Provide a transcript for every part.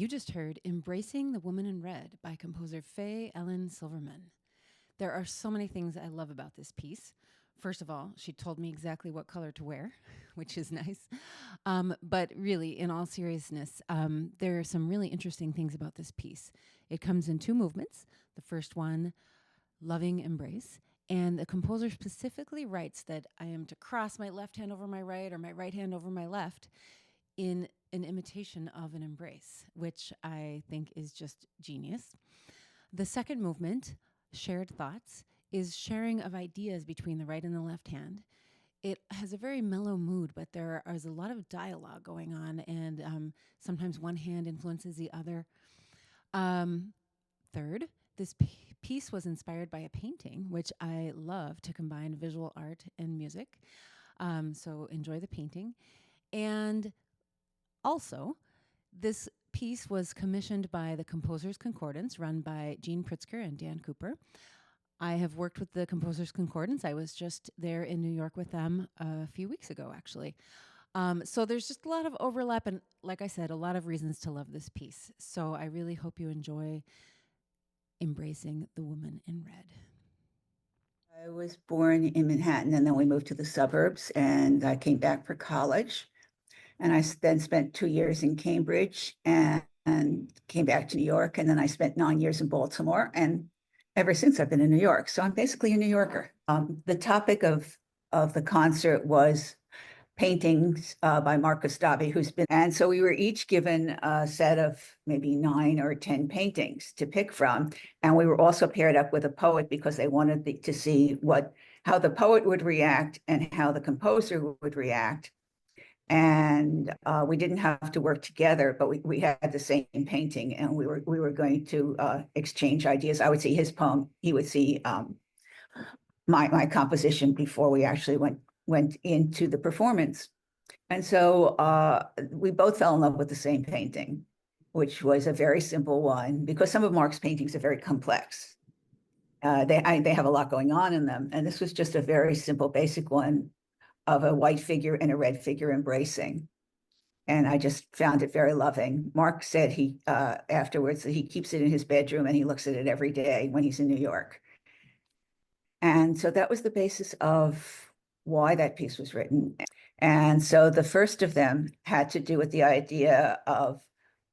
You just heard Embracing the Woman in Red by composer Faye-Ellen Silverman. There are so many things I love about this piece. First of all, she told me exactly what color to wear, which is nice. But really, in all seriousness, there are some really interesting things about this piece. It comes in two movements. The first one, loving embrace. And the composer specifically writes that I am to cross my left hand over my right or my right hand over my left in an imitation of an embrace, which I think is just genius. The second movement, shared thoughts, is sharing of ideas between the right and the left hand. It has a very mellow mood, but there is a lot of dialogue going on, and sometimes one hand influences the other. Third, this piece was inspired by a painting, which I love to combine visual art and music. So enjoy the painting. And also, this piece was commissioned by the Composers Concordance, run by Jean Pritzker and Dan Cooper. I have worked with the Composers Concordance. I was just there in New York with them a few weeks ago, actually. So there's just a lot of overlap and, like I said, a lot of reasons to love this piece. So I really hope you enjoy Embracing the Woman in Red. I was born in Manhattan, and then we moved to the suburbs, and I came back for college. And I then spent 2 years in Cambridge and came back to New York. And then I spent 9 years in Baltimore. And ever since I've been in New York. So I'm basically a New Yorker. The topic of the concert was paintings by Mark Gustavi, and so we were each given a set of maybe 9 or 10 paintings to pick from. And we were also paired up with a poet because they wanted to see how the poet would react and how the composer would react. And we didn't have to work together, but we had the same painting, and we were going to exchange ideas. I would see his poem, he would see my composition before we actually went into the performance. And so we both fell in love with the same painting, which was a very simple one, because some of Mark's paintings are very complex. They have a lot going on in them, and this was just a very simple, basic one of a white figure and a red figure embracing. And I just found it very loving. Mark said afterwards that he keeps it in his bedroom and he looks at it every day when he's in New York. And so that was the basis of why that piece was written. And so the first of them had to do with the idea of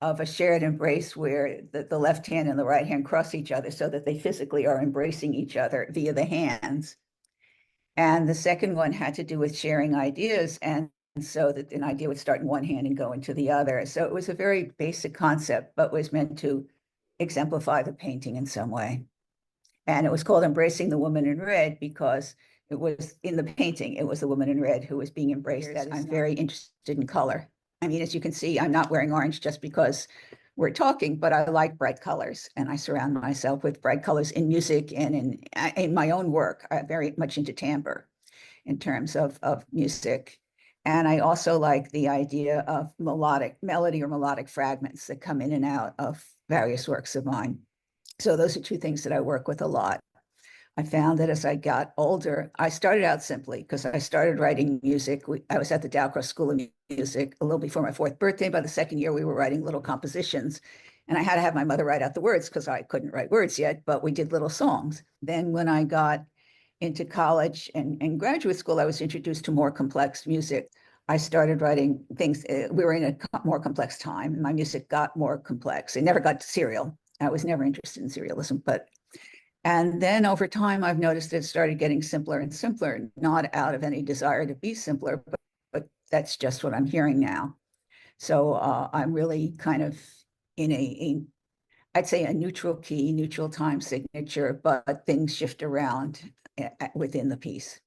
a shared embrace where the left hand and the right hand cross each other so that they physically are embracing each other via the hands. And the second one had to do with sharing ideas, and so that an idea would start in one hand and go into the other. So it was a very basic concept, but was meant to exemplify the painting in some way. And it was called Embracing the Woman in Red because it was in the painting, it was the woman in red who was being embraced. I'm very interested in color. I mean, as you can see, I'm not wearing orange just because we're talking, but I like bright colors, and I surround myself with bright colors in music and in my own work. I'm very much into timbre in terms of music. And I also like the idea of melody or melodic fragments that come in and out of various works of mine. So those are two things that I work with a lot. I found that as I got older, I started out simply because I started writing music. I was at the Dalcross School of Music a little before my 4th birthday. By the second year, we were writing little compositions. And I had to have my mother write out the words because I couldn't write words yet, but we did little songs. Then when I got into college and graduate school, I was introduced to more complex music. I started writing things. We were in a more complex time, and my music got more complex. It never got to serial. I was never interested in serialism, and then over time, I've noticed it started getting simpler and simpler, not out of any desire to be simpler, but that's just what I'm hearing now. So I'm really kind of in I'd say a neutral key, neutral time signature, but things shift around within the piece.